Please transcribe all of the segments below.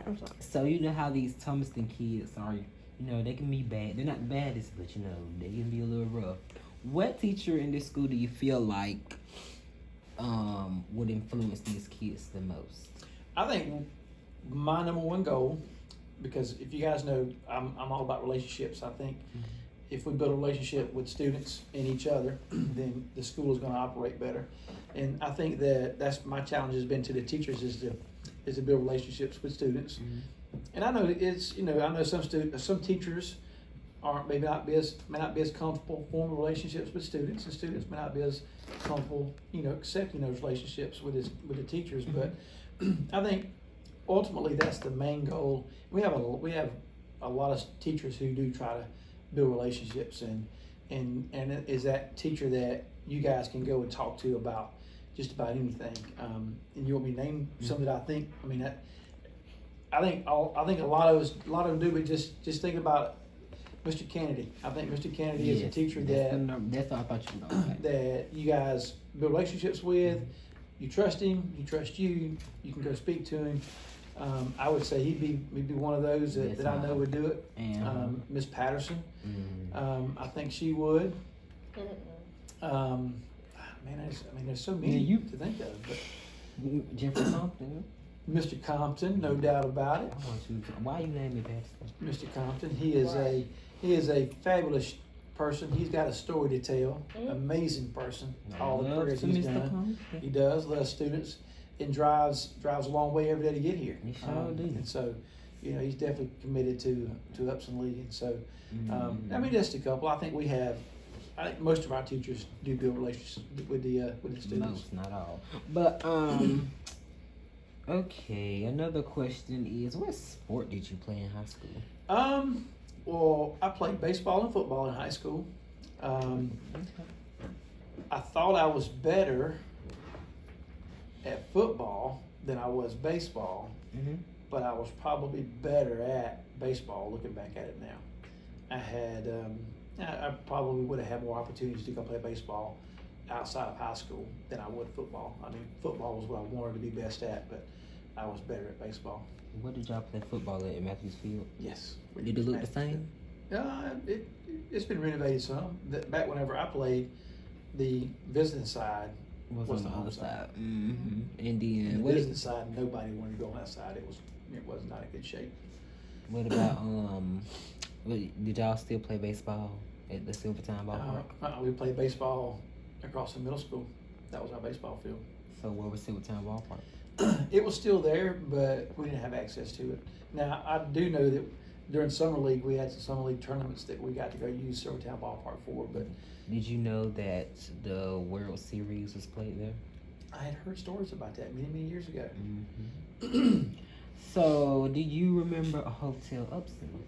I'm sorry. So you know how these Thomaston kids are, they can be bad. They're not the baddest, but they can be a little rough. What teacher in this school do you feel like would influence these kids the most? I think my number one goal, because if you guys know, I'm all about relationships. I think if we build a relationship with students and each other, then the school is going to operate better. And I think that's my challenge has been to the teachers is to build relationships with students. And I know I know some teachers may not be as comfortable forming relationships with students, and students may not be as comfortable accepting those relationships with the teachers. But I think ultimately that's the main goal. We have a lot of teachers who do try to build relationships, and is that teacher that you guys can go and talk to about just about anything. And you want me to name some that I think? I mean, I think a lot of them do, but just think about Mr. Kennedy. I think Mr. Kennedy is a teacher that's what I thought you were that you guys build relationships with. You trust him. He trusts you. You can go speak to him. I would say he'd be one of those that I know would do it. Miss Patterson, I think she would. There's so many to think of. But Jeffrey Compton. Mr. Compton, no doubt about it. Why you name me Patterson? Mr. Compton, he is a fabulous person. He's got a story to tell. Amazing person. All the prayers he's done. He does. Loves students. And drives a long way every day to get here. He sure do. And so, he's definitely committed to Upson Lee. And so, just a couple. I think most of our teachers do build relationships with the students. Most, not all. But okay. Another question is, what sport did you play in high school? Well, I played baseball and football in high school. I thought I was better at football than I was baseball, but I was probably better at baseball looking back at it now. I probably would have had more opportunities to go play baseball outside of high school than I would football. I mean, football was what I wanted to be best at, but I was better at baseball. What did y'all play football at Matthews Field? Yes. Did it look the same? It's been renovated some. Back whenever I played, the visiting side was on the other side. And then the visiting side, nobody wanted to go on that side. It was not in good shape. What about did y'all still play baseball at the Silvertime Ballpark? We played baseball across the middle school. That was our baseball field. So where was Silvertime Ballpark? It was still there, but we didn't have access to it. Now I do know that during summer league we had some summer league tournaments that we got to go use Silvertown Ballpark for. But did you know that the World Series was played there? I had heard stories about that many years ago. So, do you remember a Hotel Upson?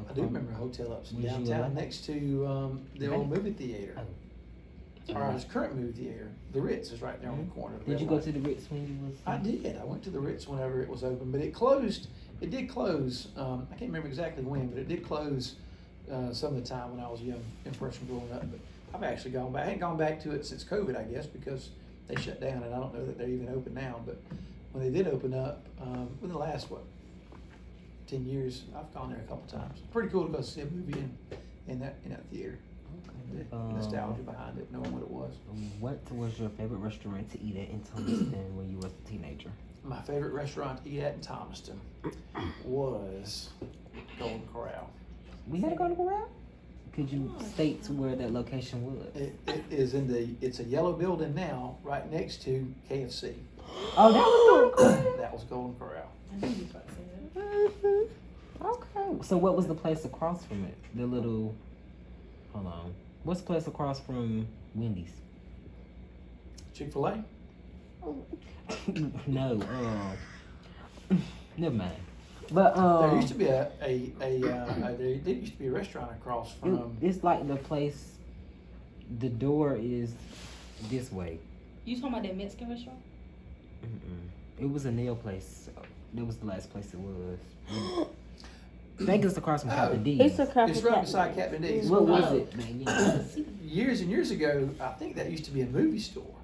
I do remember Hotel Upson downtown next to the old movie theater. Or his current movie theater. The Ritz is right there on the corner. Did you go to the Ritz when you was? I did. I went to the Ritz whenever it was open, but it closed. It did close. I can't remember exactly when, but it did close some of the time when I was a young person growing up. But I've actually gone back. I hadn't gone back to it since COVID, I guess, because they shut down, and I don't know that they're even open now. But when they did open up, within the last 10 years, I've gone there a couple times. Pretty cool to go see a movie in that theater. The nostalgia behind it, knowing what it was. What was your favorite restaurant to eat at in Thomaston when you was a teenager? My favorite restaurant to eat at in Thomaston was Golden Corral. We had a Golden Corral? Could you state where that location was? It is it's a yellow building now, right next to KFC. Oh, that was Golden Corral? That was Golden Corral. I knew you were about to say that. Okay. So what was the place across from it? The little, hold on. What's the place across from Wendy's? Chick-fil-A? No. Never mind. But there used to be there did used to be a restaurant across from. It's like the place. The door is this way. You talking about that Mexican restaurant? It was a nail place. That was the last place it was. I think it's across from Captain D's. It's across. It's right beside Captain D's. What was it? Years and years ago, I think that used to be a movie store.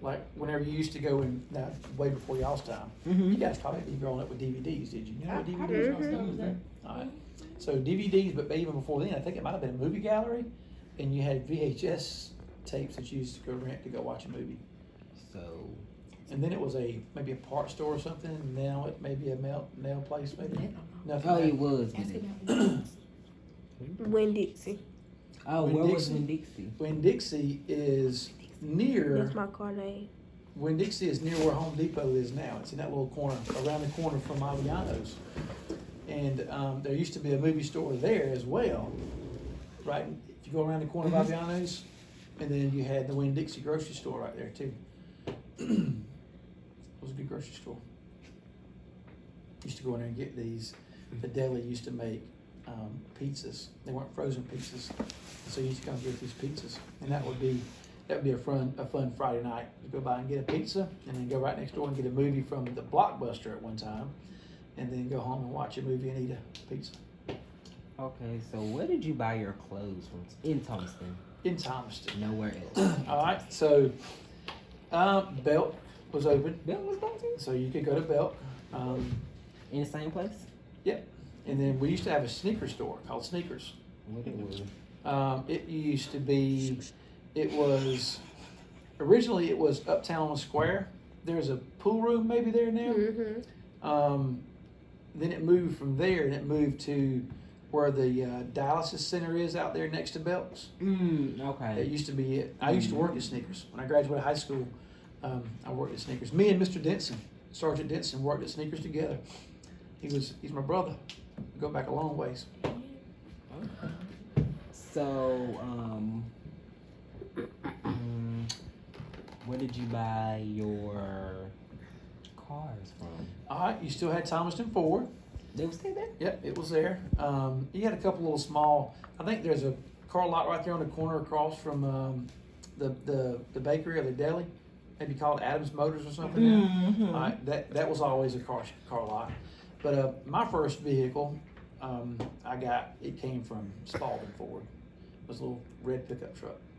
like whenever you used to go in, now way before y'all's time, Mm-hmm. you guys probably be growing up with DVDs, did you? You know what I DVDs are? didn't know was there. Alright, so DVDs, but even before then, I think it might have been a movie gallery, and you had VHS tapes that you used to go rent to go watch a movie. So, And then it was maybe a part store or something, and now it may be a nail place, maybe. Nothing. oh, it was. Ask Wasn't it? about Winn-Dixie. Oh, Winn where was Dixie. Winn-Dixie? Winn-Dixie is near. That's my car name. Winn-Dixie is near where Home Depot is now. It's in that little corner, around the corner from Aviano's. And there used to be a movie store there as well, right? If you go around the corner of Aviano's, and then you had the Winn-Dixie grocery store right there too. It was a good grocery store. Used to go in there and get these. The deli used to make pizzas. They weren't frozen pizzas, so you used to come get these pizzas, and that would be a fun Friday night. You go by and get a pizza, and then go right next door and get a movie from the Blockbuster at one time, and then go home and watch a movie and eat a pizza. Okay, so where did you buy your clothes from? In Thomaston? In Thomaston. Nowhere else. All right, so Belk was open, That was open? so you could go to Belk. In the same place? Yep. And then we used to have a sneaker store called Sneakers. What it was? It used to be, originally it was uptown on the square. There's a pool room maybe there now. Mm-hmm. Then it moved from there and it moved to where the dialysis center is out there next to Belk's. That Okay. used to be it. I used to work at Sneakers. When I graduated high school, I worked at Sneakers. Me and Mr. Denson, Sergeant Denson, worked at Sneakers together. He's my brother. We go back a long ways. So, where did you buy your cars from? All right, you still had Thomaston Ford. They were still there? Yep, it was there. You had a couple little small. I think there's a car lot right there on the corner across from the bakery or the deli. Maybe called Adams Motors or something. Mm-hmm. All right, that was always a car lot. But my first vehicle, it came from Spalding Ford. It was a little red pickup truck.